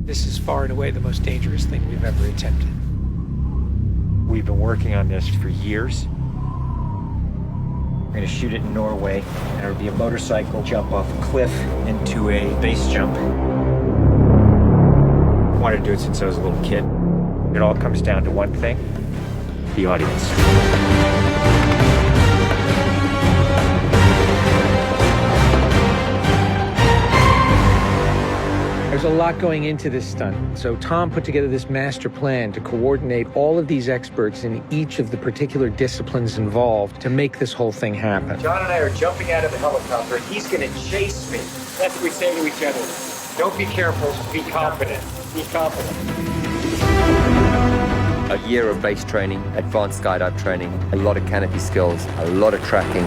This is far and away the most dangerous thing we've ever attempted. We've been working on this for years. We're gonna shoot it in Norway, and it'll be a motorcycle jump off a cliff into a base jump. I wanted to do it since I was a little kid. It all comes down to one thing: the audience. There's a lot going into this stunt. So Tom put together this master plan to coordinate all of these experts in each of the particular disciplines involved to make this whole thing happen. John and I are jumping out of the helicopter. He's gonna chase me. That's what we say to each other. Don't be careful, be confident. Be confident. A year of base training, advanced skydive training, a lot of canopy skills, a lot of tracking.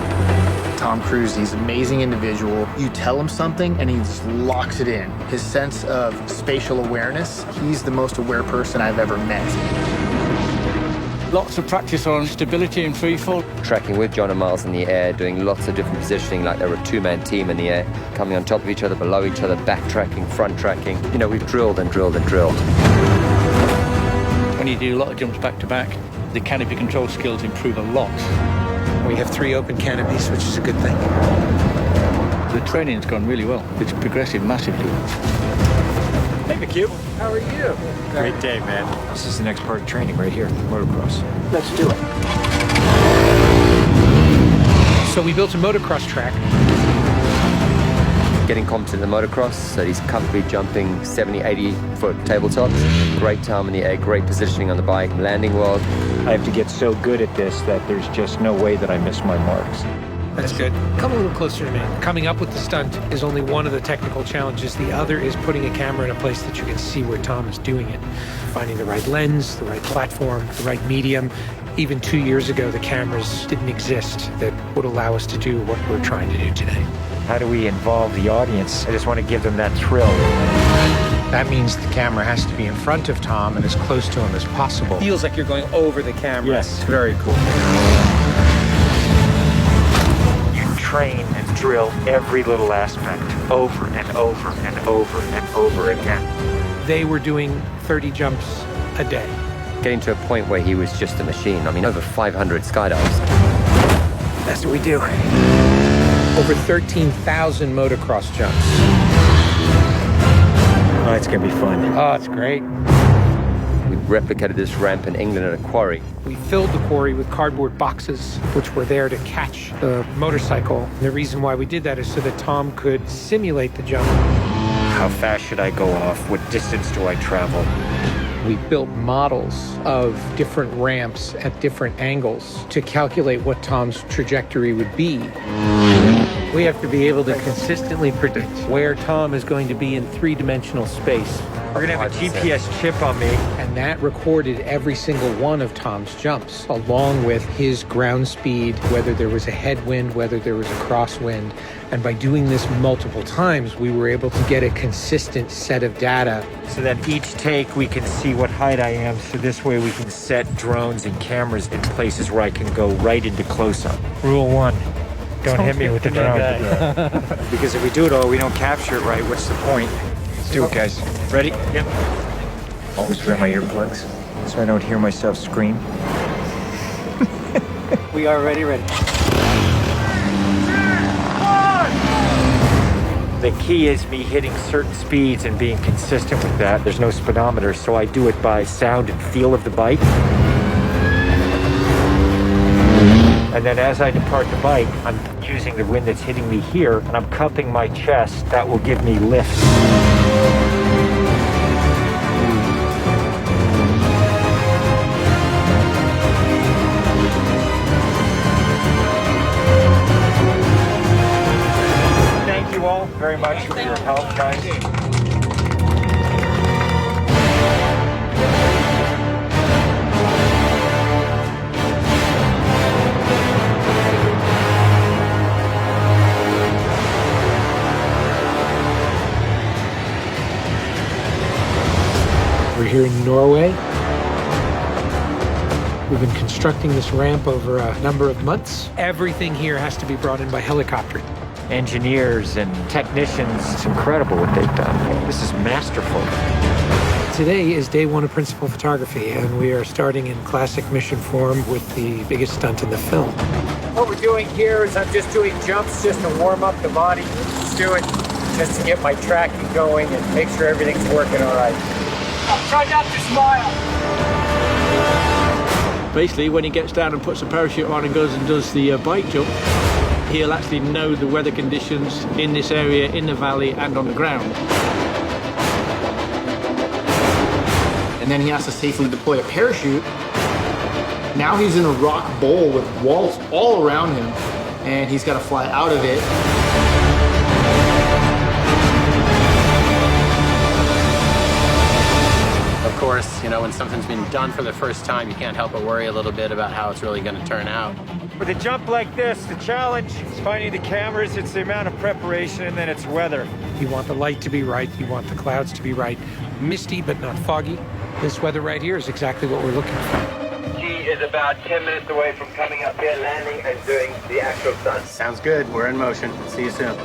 Tom Cruise, he's an amazing individual. You tell him something and he just locks it in. His sense of spatial awareness, he's the most aware person I've ever met. Lots of practice on stability and freefall. Tracking with John and Miles in the air, doing lots of different positioning like they were a two-man team in the air, coming on top of each other, below each other, backtracking, front tracking. You know, we've drilled and drilled and drilled. When you do a lot of jumps back to back, the canopy control skills improve a lot. We have 3 open canopies, which is a good thing. The training's gone really well. It's progressive massively. Hey, McHugh. How are you? Great day, man. This is the next part of training right here, motocross. Let's do it. So we built a motocross track. Getting competent in the motocross, so he's comfortably jumping 70, 80-foot tabletops. Great time in the air, great positioning on the bike, landing well. I have to get so good at this that there's just no way that I miss my marks. That's good. Come a little closer to me. Coming up with the stunt is only one of the technical challenges. The other is putting a camera in a place that you can see where Tom is doing it. Finding the right lens, the right platform, the right medium. Even 2 years ago, the cameras didn't exist that would allow us to do what we're trying to do today. How do we involve the audience? I just want to give them that thrill. That means the camera has to be in front of Tom and as close to him as possible. Feels like you're going over the camera. Yes, very cool. You train and drill every little aspect over and over and over and over again. They were doing 30 jumps a day. Getting to a point where he was just a machine. I mean, over 500 skydives. That's what we do. Over 13,000 motocross jumps. Oh, it's gonna be fun. Oh, it's great. We replicated this ramp in England at a quarry. We filled the quarry with cardboard boxes, which were there to catch the motorcycle. And the reason why we did that is so that Tom could simulate the jump. How fast should I go off? What distance do I travel? We built models of different ramps at different angles to calculate what Tom's trajectory would be. We have to be able to consistently predict where Tom is going to be in 3-dimensional space. We're gonna have a GPS chip on me. And that recorded every single one of Tom's jumps, along with his ground speed, whether there was a headwind, whether there was a crosswind. And by doing this multiple times, we were able to get a consistent set of data. So that each take we can see what height I am, so this way we can set drones and cameras in places where I can go right into close-up. Rule 1, don't hit me with the drone. Because if we do it all, we don't capture it right, what's the point? Let's do it, guys. Ready? Yep. Always wear my earplugs so I don't hear myself scream. We are ready. The key is me hitting certain speeds and being consistent with that. There's no speedometer, so I do it by sound and feel of the bike. And then as I depart the bike, I'm using the wind that's hitting me here, and I'm cupping my chest. That will give me lift. Thank you all very much for your help, guys. We're here in Norway. We've been constructing this ramp over a number of months. Everything here has to be brought in by helicopter. engineers and technicians. It's incredible what they've done. This is masterful. Today is day one of principal photography, and we are starting in classic mission form with the biggest stunt in the film. What we're doing here is I'm just doing jumps just to warm up the body. Just do it just to get my tracking going and make sure everything's working all right. Try not to smile. Basically, when he gets down and puts a parachute on and goes and does the bike jump, he'll actually know the weather conditions in this area, in the valley, and on the ground. And then he has to safely deploy a parachute. Now he's in a rock bowl with walls all around him, and he's got to fly out of it. Of course, you know, when something's been done for the first time, you can't help but worry a little bit about how it's really going to turn out. With a jump like this, the challenge is finding the cameras, it's the amount of preparation, and then it's weather. You want the light to be right, you want the clouds to be right. Misty, but not foggy. This weather right here is exactly what we're looking for. He is about 10 minutes away from coming up here, landing, and doing the actual stunt. Sounds good. We're in motion. See you soon.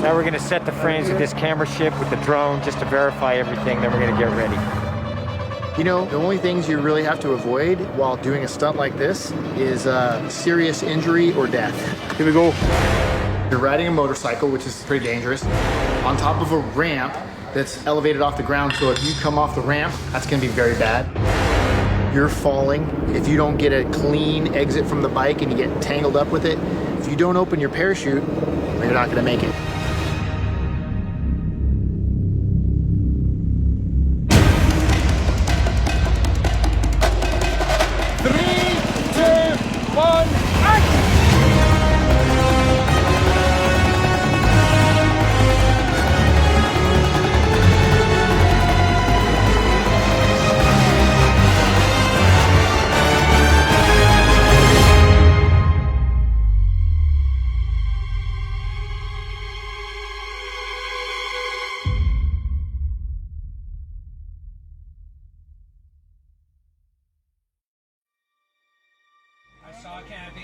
Now we're gonna set the frames of this camera ship with the drone just to verify everything, then we're gonna get ready. You know, the only things you really have to avoid while doing a stunt like this is serious injury or death. Here we go. You're riding a motorcycle, which is pretty dangerous, on top of a ramp that's elevated off the ground, so if you come off the ramp, that's gonna be very bad. You're falling. If you don't get a clean exit from the bike and you get tangled up with it, if you don't open your parachute, you're not gonna make it.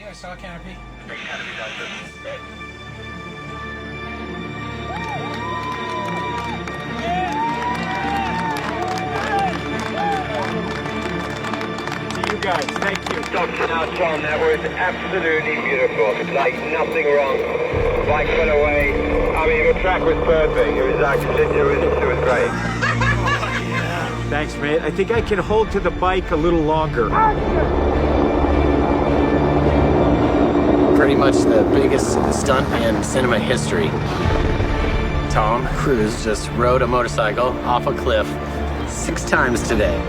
I saw a canopy. To you guys, thank you. Dr. Now, Tom, that was absolutely beautiful. Like nothing wrong. Bike went away. I mean, the track was perfect. It was actually, it was great. Thanks, mate. I think I can hold to the bike a little longer. Pretty much the biggest stunt in cinema history. Tom Cruise just rode a motorcycle off a cliff 6 times today.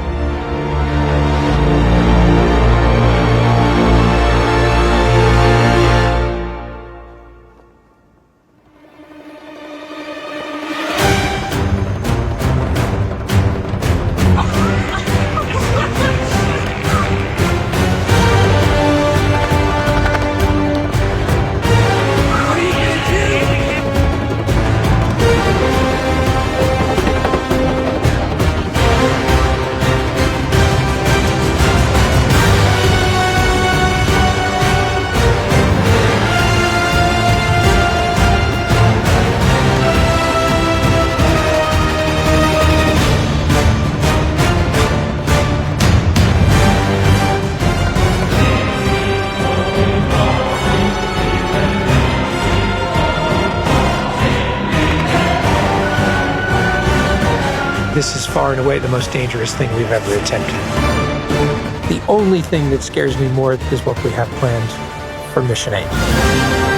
This is far and away the most dangerous thing we've ever attempted. The only thing that scares me more is what we have planned for Mission 8.